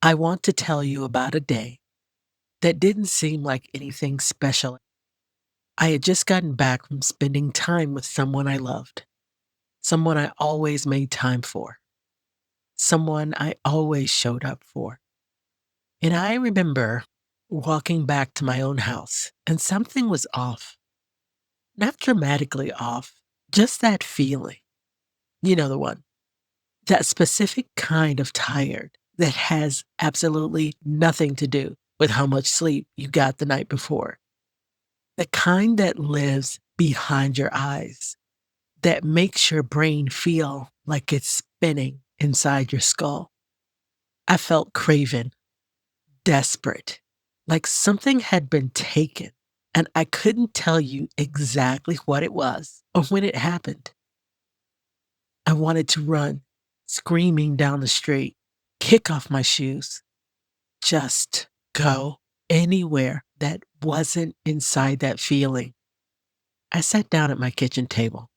I want to tell you about a day that didn't seem like anything special. I had just gotten back from spending time with someone I loved, someone I always made time for, someone I always showed up for. And I remember walking back to my own house, and something was off. Not dramatically off, just that feeling. You know the one. That specific kind of tired that has absolutely nothing to do with how much sleep you got the night before. The kind that lives behind your eyes, that makes your brain feel like it's spinning inside your skull. I felt craven, desperate, like something had been taken, and I couldn't tell you exactly what it was or when it happened. I wanted to run, screaming down the street, kick off my shoes, just go anywhere that wasn't inside that feeling. I sat down at my kitchen table.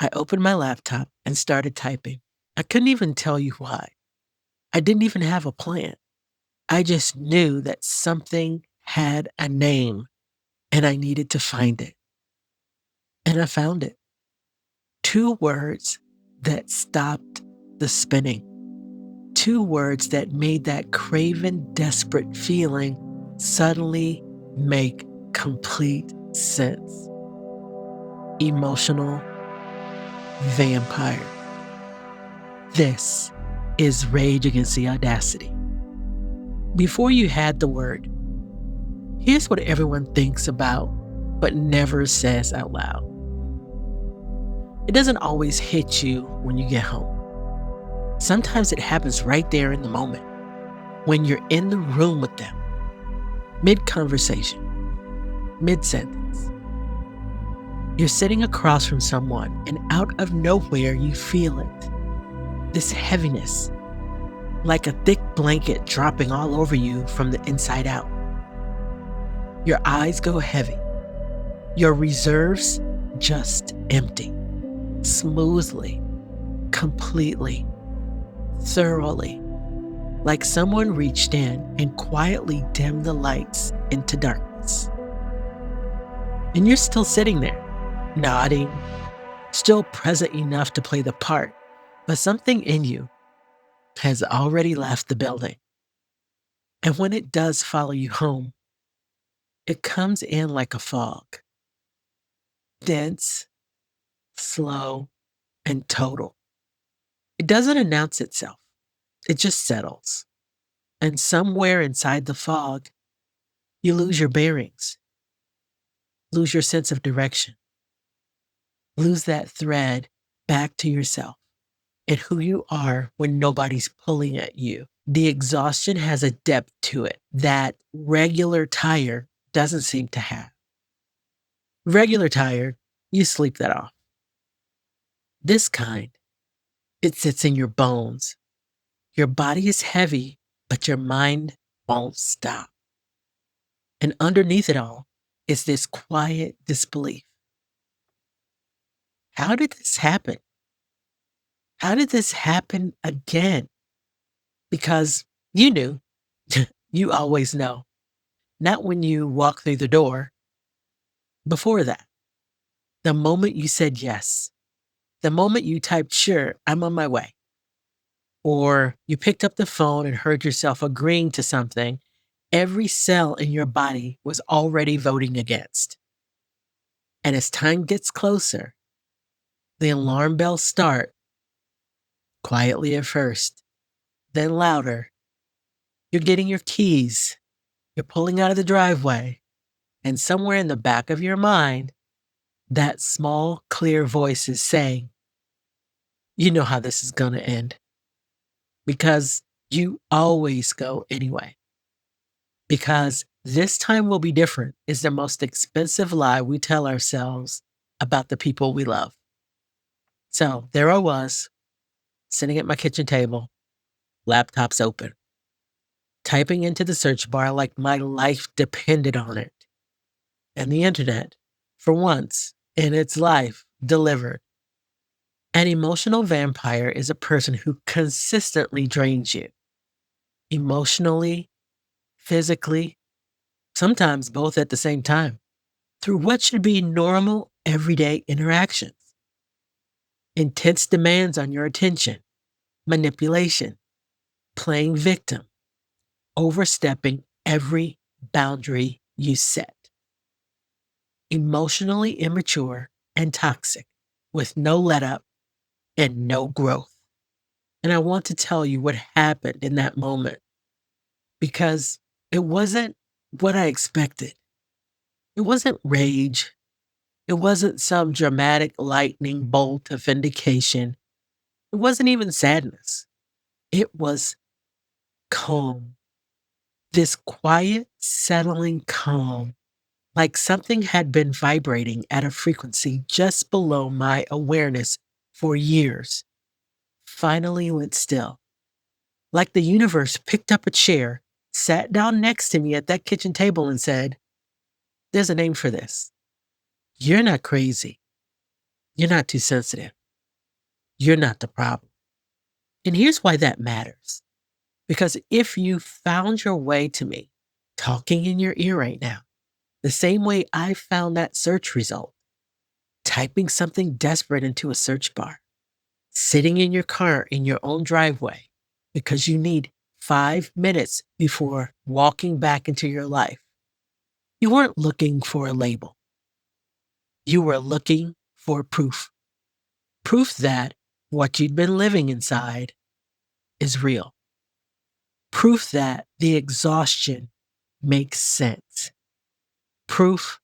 I opened my laptop and started typing. I couldn't even tell you why. I didn't even have a plan. I just knew that something had a name and I needed to find it. And I found it. Two words that stopped the spinning. Two words that made that craven, desperate feeling suddenly make complete sense. Emotional vampire. This is Rage Against the Audacity. Before you had the word, here's what everyone thinks about but never says out loud. It doesn't always hit you when you get home. Sometimes it happens right there in the moment, when you're in the room with them, mid-conversation, mid-sentence. You're sitting across from someone, and out of nowhere you feel it. This heaviness, like a thick blanket dropping all over you from the inside out. Your eyes go heavy. Your reserves just empty. Smoothly, completely, thoroughly, like someone reached in and quietly dimmed the lights into darkness. And you're still sitting there, nodding, still present enough to play the part, but something in you has already left the building. And when it does follow you home, it comes in like a fog, dense, slow, and total. It doesn't announce itself. It just settles. And somewhere inside the fog, you lose your bearings, lose your sense of direction, lose that thread back to yourself and who you are when nobody's pulling at you. The exhaustion has a depth to it that regular tire doesn't seem to have. Regular tired, you sleep that off. This kind, it sits in your bones. Your body is heavy, but your mind won't stop. And underneath it all is this quiet disbelief. How did this happen? How did this happen again? Because you knew, you always know. Not when you walk through the door. Before that, the moment you said yes, the moment you typed, sure, I'm on my way. Or you picked up the phone and heard yourself agreeing to something, every cell in your body was already voting against. And as time gets closer, the alarm bells start, quietly at first, then louder. You're getting your keys, you're pulling out of the driveway, and somewhere in the back of your mind, that small, clear voice is saying, you know how this is going to end. Because you always go anyway. Because this time will be different is the most expensive lie we tell ourselves about the people we love. So there I was, sitting at my kitchen table, laptops open, typing into the search bar like my life depended on it. And the internet, for once in its life, delivered. An emotional vampire is a person who consistently drains you. emotionally, physically, sometimes both at the same time, through what should be normal, everyday interactions. Intense demands on your attention, manipulation, playing victim, overstepping every boundary you set. Emotionally immature and toxic, with no let up and no growth. And I want to tell you what happened in that moment because it wasn't what I expected. It wasn't rage. It wasn't some dramatic lightning bolt of vindication. It wasn't even sadness. It was calm. This quiet, settling calm, like something had been vibrating at a frequency just below my awareness for years, finally went still. Like the universe picked up a chair, sat down next to me at that kitchen table, and said, "There's a name for this. You're not crazy. You're not too sensitive. You're not the problem." And here's why that matters. Because if you found your way to me, talking in your ear right now, the same way I found that search result, typing something desperate into a search bar, sitting in your car in your own driveway because you need 5 minutes before walking back into your life, you weren't looking for a label. You were looking for proof. Proof that what you'd been living inside is real. Proof that the exhaustion makes sense. Proof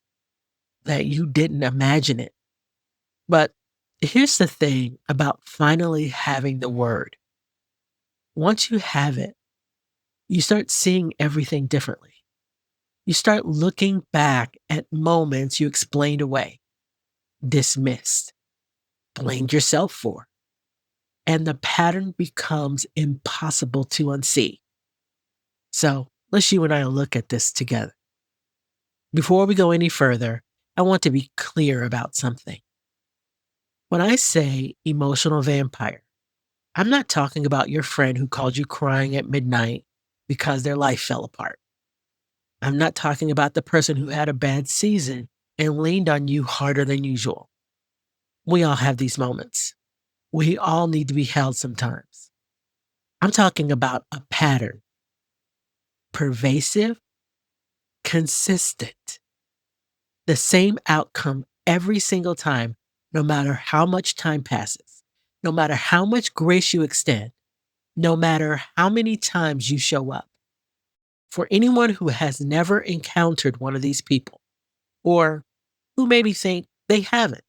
that you didn't imagine it. But here's the thing about finally having the word. Once you have it, you start seeing everything differently. You start looking back at moments you explained away, dismissed, blamed yourself for, and the pattern becomes impossible to unsee. So let's you and I look at this together. Before we go any further, I want to be clear about something. When I say emotional vampire, I'm not talking about your friend who called you crying at midnight because their life fell apart. I'm not talking about the person who had a bad season and leaned on you harder than usual. We all have these moments. We all need to be held sometimes. I'm talking about a pattern, pervasive, consistent, the same outcome every single time, no matter how much time passes, no matter how much grace you extend, no matter how many times you show up. For anyone who has never encountered one of these people, or who maybe think they haven't,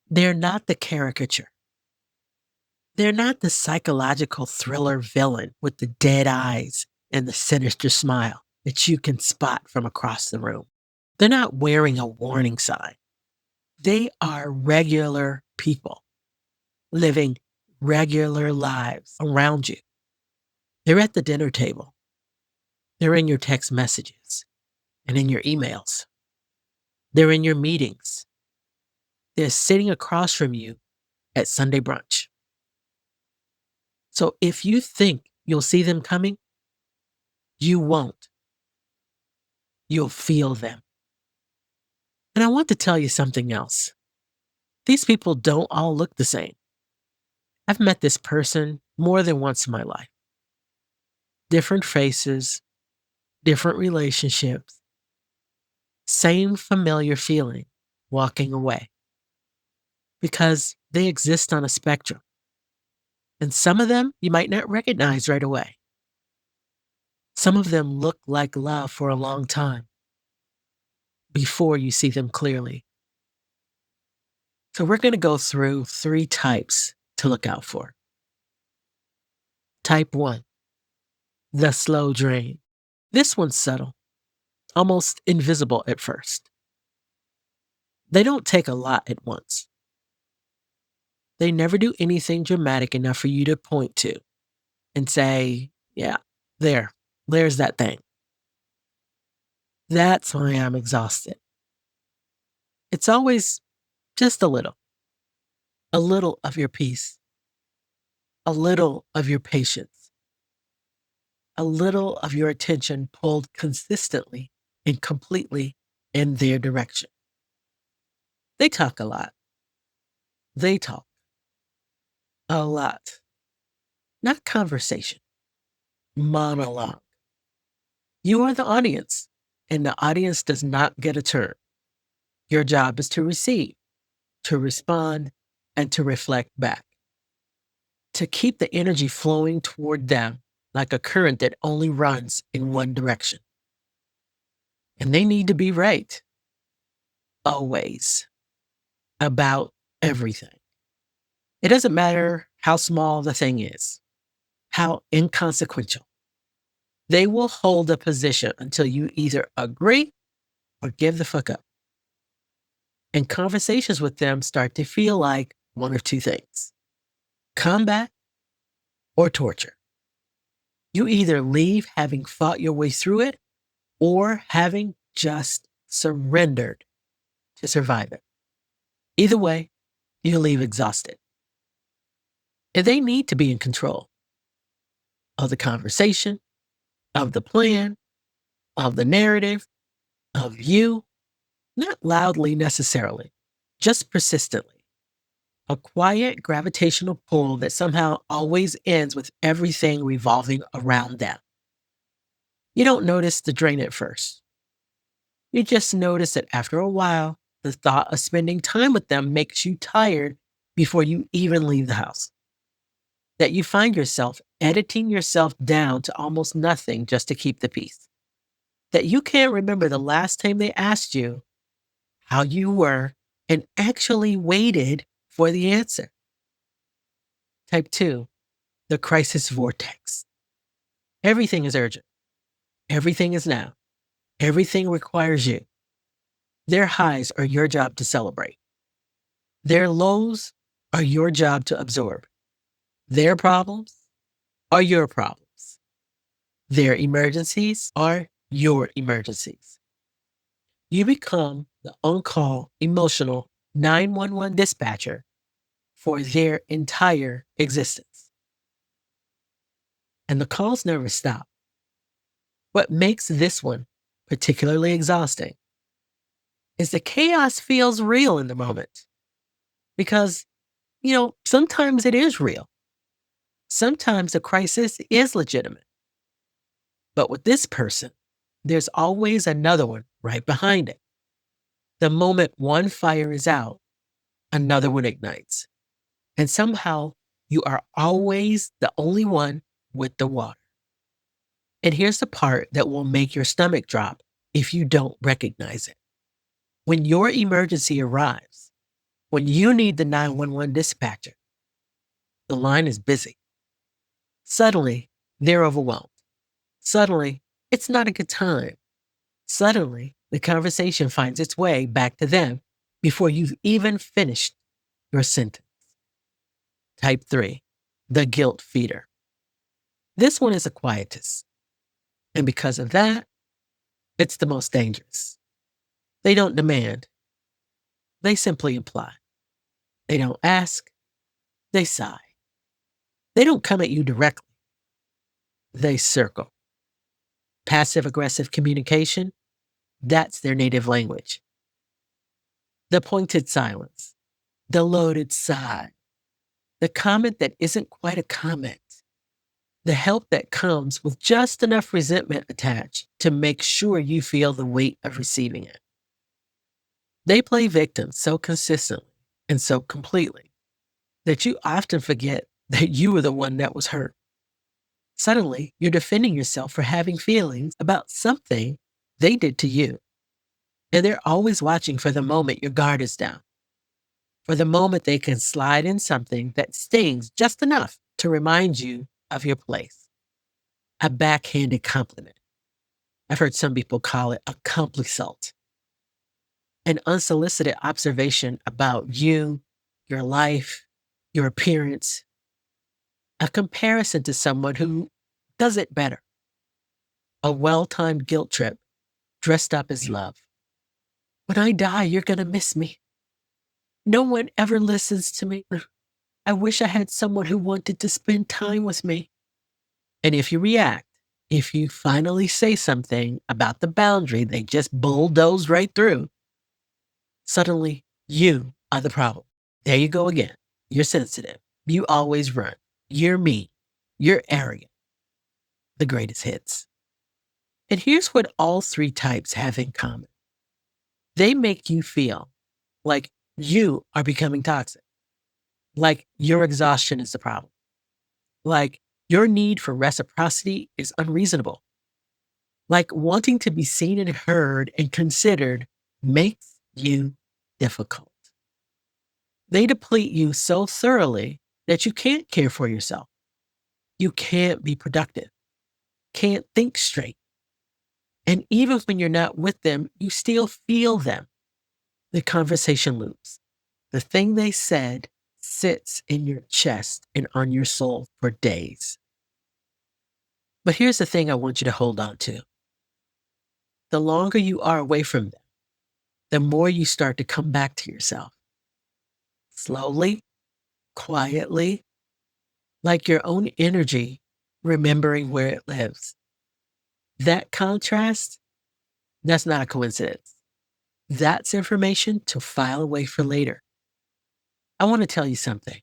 they're not the caricature. They're not the psychological thriller villain with the dead eyes and the sinister smile that you can spot from across the room. They're not wearing a warning sign. They are regular people living regular lives around you. They're at the dinner table. They're in your text messages and in your emails. They're in your meetings. They're sitting across from you at Sunday brunch. So if you think you'll see them coming, you won't. You'll feel them. And I want to tell you something else. These people don't all look the same. I've met this person more than once in my life. Different faces, different relationships, same familiar feeling walking away. Because they exist on a spectrum. And some of them you might not recognize right away. Some of them look like love for a long time before you see them clearly. So we're going to go through 3 types to look out for. Type 1, the slow drain. This one's subtle, almost invisible at first. They don't take a lot at once. They never do anything dramatic enough for you to point to and say, yeah, there's that thing. That's why I'm exhausted. It's always just a little of your peace, a little of your patience, a little of your attention pulled consistently and completely in their direction. They talk a lot. They talk a lot. Not conversation, monologue. You are the audience, and the audience does not get a turn. Your job is to receive, to respond, and to reflect back, to keep the energy flowing toward them like a current that only runs in one direction. And they need to be right, always, about everything. It doesn't matter how small the thing is, how inconsequential. They will hold a position until you either agree or give the fuck up. And conversations with them start to feel like one of two things: combat or torture. You either leave having fought your way through it or having just surrendered to survive it. Either way, you leave exhausted. And they need to be in control of the conversation, of the plan, of the narrative, of you, not loudly necessarily, just persistently. A quiet gravitational pull that somehow always ends with everything revolving around them. You don't notice the drain at first. You just notice that after a while, the thought of spending time with them makes you tired before you even leave the house. That you find yourself editing yourself down to almost nothing just to keep the peace. That you can't remember the last time they asked you how you were and actually waited for the answer. Type 2, the crisis vortex. Everything is urgent. Everything is now. Everything requires you. Their highs are your job to celebrate. Their lows are your job to absorb. Their problems are your problems. Their emergencies are your emergencies. You become the on-call, emotional 911 dispatcher for their entire existence. And the calls never stop. What makes this one particularly exhausting is the chaos feels real in the moment. Because, sometimes it is real. Sometimes the crisis is legitimate. But with this person, there's always another one right behind it. The moment one fire is out, another one ignites. And somehow you are always the only one with the water. And here's the part that will make your stomach drop if you don't recognize it. When your emergency arrives, when you need the 911 dispatcher, the line is busy. Suddenly, they're overwhelmed. Suddenly, it's not a good time. Suddenly, the conversation finds its way back to them before you've even finished your sentence. Type 3, the guilt feeder. This one is the quietest. And because of that, it's the most dangerous. They don't demand. They simply imply. They don't ask. They sigh. They don't come at you directly. They circle. Passive aggressive communication, that's their native language. The pointed silence, the loaded sigh, the comment that isn't quite a comment, the help that comes with just enough resentment attached to make sure you feel the weight of receiving it. They play victim so consistently and so completely that you often forget that you were the one that was hurt. Suddenly, you're defending yourself for having feelings about something they did to you. And they're always watching for the moment your guard is down, for the moment they can slide in something that stings just enough to remind you of your place. A backhanded compliment. I've heard some people call it a compliment. An unsolicited observation about you, your life, your appearance. A comparison to someone who does it better. A well-timed guilt trip dressed up as love. When I die, you're going to miss me. No one ever listens to me. I wish I had someone who wanted to spend time with me. And if you react, If you finally say something about the boundary they just bulldozed right through, suddenly you are the problem. There you go again. You're sensitive. You always run. You're mean. You're arrogant. The greatest hits. And here's what all three types have in common: they make you feel like you are becoming toxic, like your exhaustion is the problem, like your need for reciprocity is unreasonable, like wanting to be seen and heard and considered makes you difficult. They deplete you so thoroughly that you can't care for yourself. You can't be productive, can't think straight. And even when you're not with them, you still feel them. The conversation loops. The thing they said sits in your chest and on your soul for days. But here's the thing I want you to hold on to. The longer you are away from them, the more you start to come back to yourself. Slowly, quietly, like your own energy remembering where it lives. That contrast, that's not a coincidence. That's information to file away for later. I want to tell you something.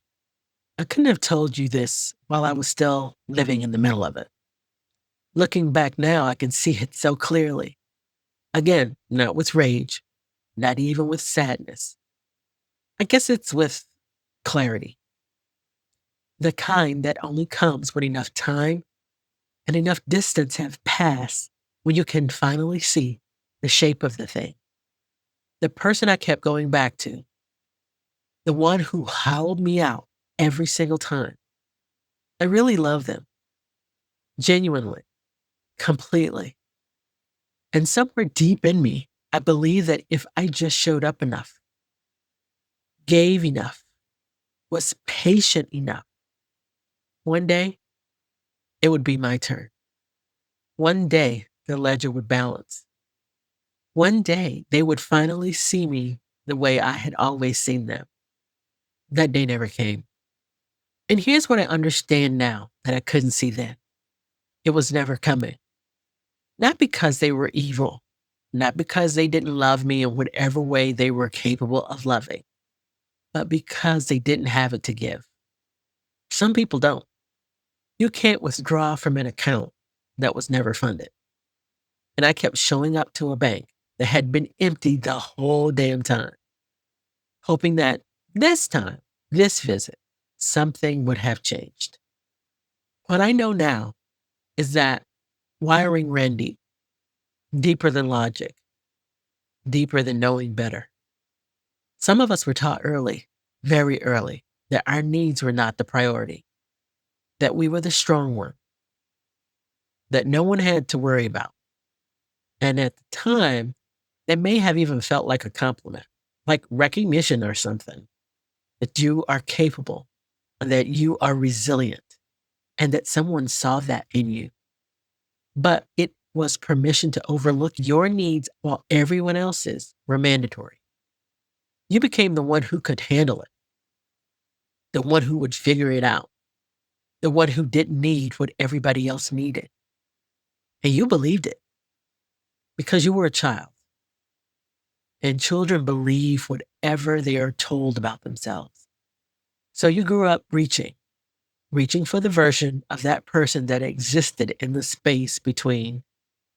I couldn't have told you this while I was still living in the middle of it. Looking back now, I can see it so clearly. Again, not with rage, not even with sadness. I guess it's with clarity. The kind that only comes when enough time and enough distance have passed, when you can finally see the shape of the thing. The person I kept going back to, the one who howled me out every single time. I really love them, genuinely, completely. And somewhere deep in me, I believe that if I just showed up enough, gave enough, was patient enough, one day it would be my turn. One day the ledger would balance. One day they would finally see me the way I had always seen them. That day never came. And here's what I understand now that I couldn't see then. It was never coming. Not because they were evil, not because they didn't love me in whatever way they were capable of loving, but because they didn't have it to give. Some people don't. You can't withdraw from an account that was never funded. And I kept showing up to a bank that had been empty the whole damn time, hoping that this time, this visit, something would have changed. What I know now is that wiring ran deep, deeper than logic, deeper than knowing better. Some of us were taught early, very early, that our needs were not the priority, that we were the strong one, that no one had to worry about. And at the time, that may have even felt like a compliment, like recognition or something, that you are capable, that you are resilient, and that someone saw that in you. But it was permission to overlook your needs while everyone else's were mandatory. You became the one who could handle it, the one who would figure it out, the one who didn't need what everybody else needed. And you believed it because you were a child. And children believe whatever they are told about themselves. So you grew up reaching for the version of that person that existed in the space between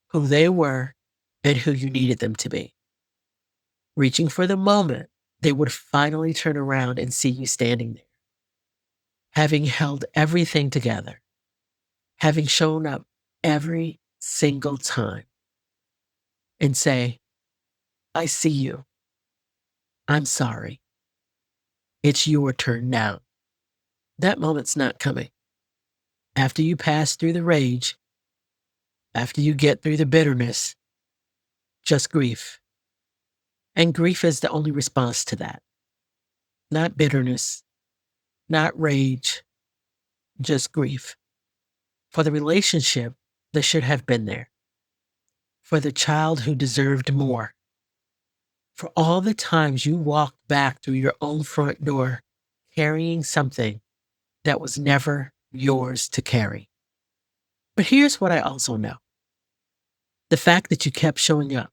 who they were and who you needed them to be. Reaching for the moment they would finally turn around and see you standing there, having held everything together, having shown up every single time, and say, I see you. I'm sorry. It's your turn now. That moment's not coming. After you pass through the rage, after you get through the bitterness, just grief. And grief is the only response to that. Not bitterness, not rage, just grief. For the relationship that should have been there. For the child who deserved more. For all the times you walked back through your own front door carrying something that was never yours to carry. But here's what I also know: the fact that you kept showing up,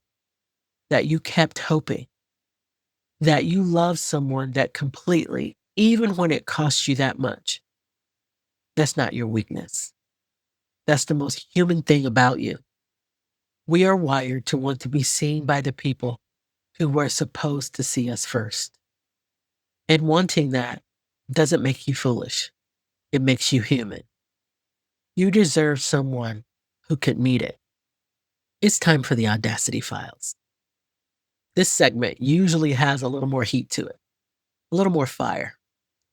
that you kept hoping, that you love someone that completely, even when it costs you that much, that's not your weakness. That's the most human thing about you. We are wired to want to be seen by the people who were supposed to see us first. And wanting that doesn't make you foolish, it makes you human. You deserve someone who could meet it. It's time for the Audacity Files. This segment usually has a little more heat to it, a little more fire.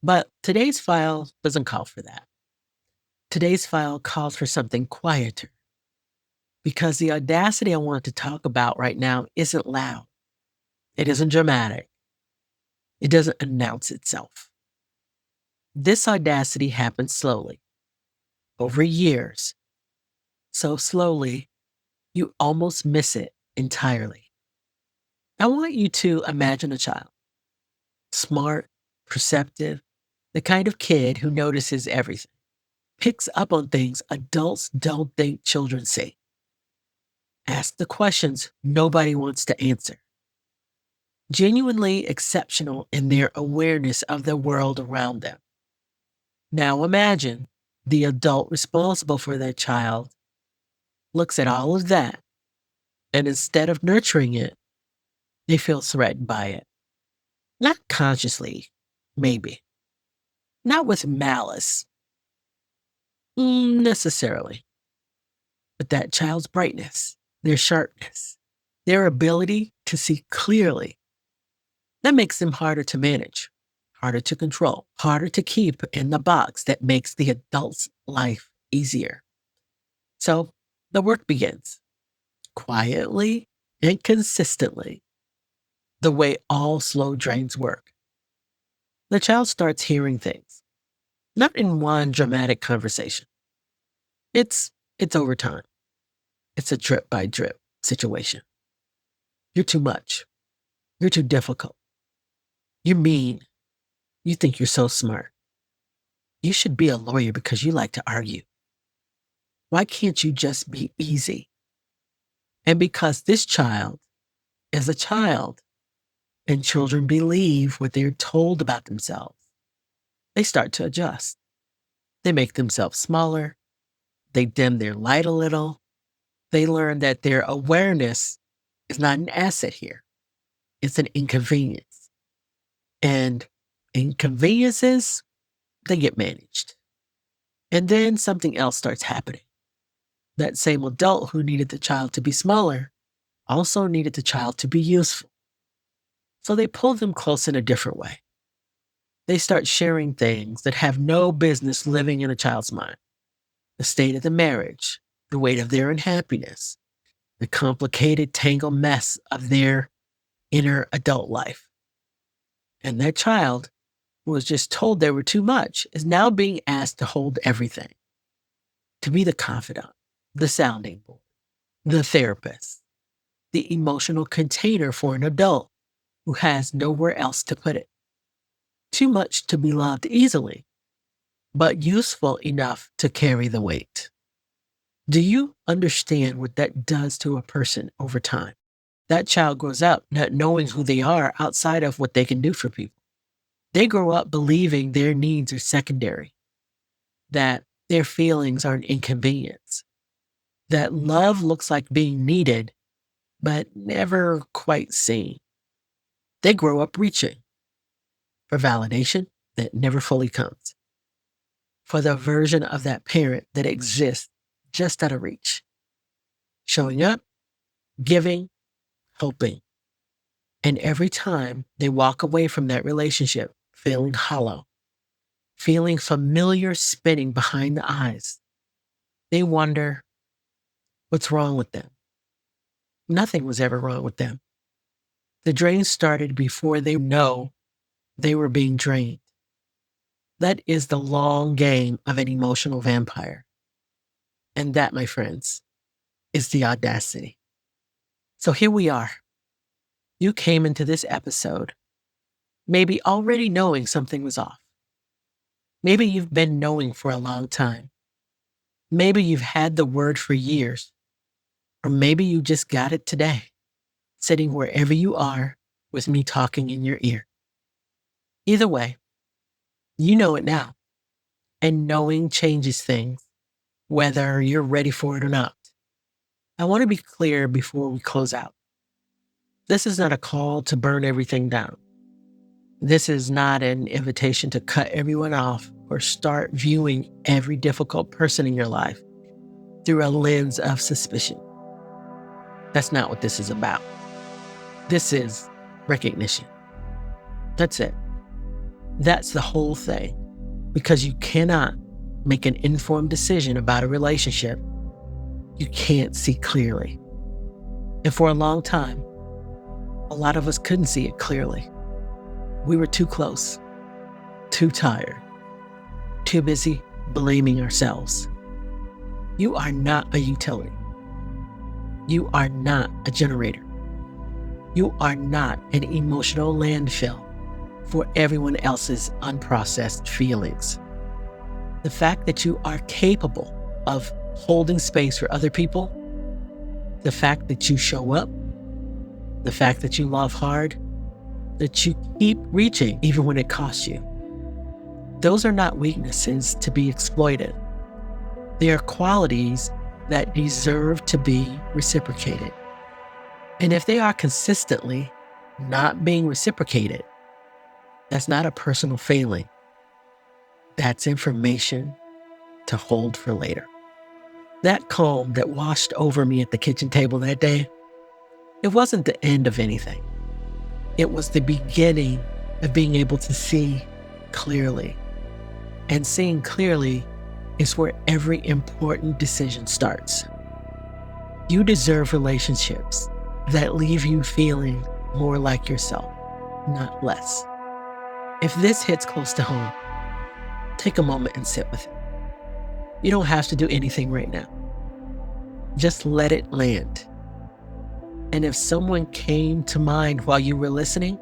But today's file doesn't call for that. Today's file calls for something quieter, because the audacity I want to talk about right now isn't loud. It isn't dramatic. It doesn't announce itself. This audacity happens slowly, over years, so slowly you almost miss it entirely. I want you to imagine a child, smart, perceptive, the kind of kid who notices everything, picks up on things adults don't think children see, asks the questions nobody wants to answer, genuinely exceptional in their awareness of the world around them. Now imagine the adult responsible for that child looks at all of that, and instead of nurturing it, they feel threatened by it. Not consciously, maybe. Not with malice, necessarily. But that child's brightness, their sharpness, their ability to see clearly, that makes them harder to manage, harder to control, harder to keep in the box that makes the adult's life easier. So the work begins quietly and consistently, the way all slow drains work. The child starts hearing things, not in one dramatic conversation. It's over time. It's a drip by drip situation. You're too much. You're too difficult. You're mean. You think you're so smart. You should be a lawyer because you like to argue. Why can't you just be easy? And because this child is a child and children believe what they're told about themselves, they start to adjust. They make themselves smaller. They dim their light a little. They learn that their awareness is not an asset here. It's an inconvenience. And inconveniences, they get managed. And then something else starts happening. That same adult who needed the child to be smaller also needed the child to be useful. So they pull them close in a different way. They start sharing things that have no business living in a child's mind. The state of the marriage, the weight of their unhappiness, the complicated, tangled mess of their inner adult life. And that child, who was just told they were too much, is now being asked to hold everything, to be the confidant, the sounding board, the therapist, the emotional container for an adult who has nowhere else to put it. Too much to be loved easily, but useful enough to carry the weight. Do you understand what that does to a person over time? That child grows up not knowing who they are outside of what they can do for people. They grow up believing their needs are secondary, that their feelings are an inconvenience, that love looks like being needed, but never quite seen. They grow up reaching for validation that never fully comes, for the version of that parent that exists just out of reach, showing up, giving, hoping. And every time they walk away from that relationship feeling hollow, feeling familiar spinning behind the eyes, they wonder what's wrong with them. Nothing was ever wrong with them. The drain started before they know they were being drained. That is the long game of an emotional vampire. And that, my friends, is the audacity. So here we are. You came into this episode maybe already knowing something was off. Maybe you've been knowing for a long time. Maybe you've had the word for years, or maybe you just got it today, sitting wherever you are with me talking in your ear. Either way, you know it now, and knowing changes things, whether you're ready for it or not. I want to be clear before we close out. This is not a call to burn everything down. This is not an invitation to cut everyone off or start viewing every difficult person in your life through a lens of suspicion. That's not what this is about. This is recognition. That's it. That's the whole thing. Because you cannot make an informed decision about a relationship you can't see clearly. And for a long time, a lot of us couldn't see it clearly. We were too close, too tired, too busy blaming ourselves. You are not a utility. You are not a generator. You are not an emotional landfill for everyone else's unprocessed feelings. The fact that you are capable of holding space for other people, the fact that you show up, the fact that you love hard, that you keep reaching even when it costs you, those are not weaknesses to be exploited. They are qualities that deserve to be reciprocated. And if they are consistently not being reciprocated, that's not a personal failing. That's information to hold for later. That calm that washed over me at the kitchen table that day, it wasn't the end of anything. It was the beginning of being able to see clearly. And seeing clearly is where every important decision starts. You deserve relationships that leave you feeling more like yourself, not less. If this hits close to home, take a moment and sit with it. You don't have to do anything right now. Just let it land. And if someone came to mind while you were listening,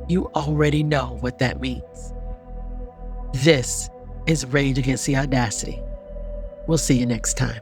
you already know what that means. This is Rage Against the Audacity. We'll see you next time.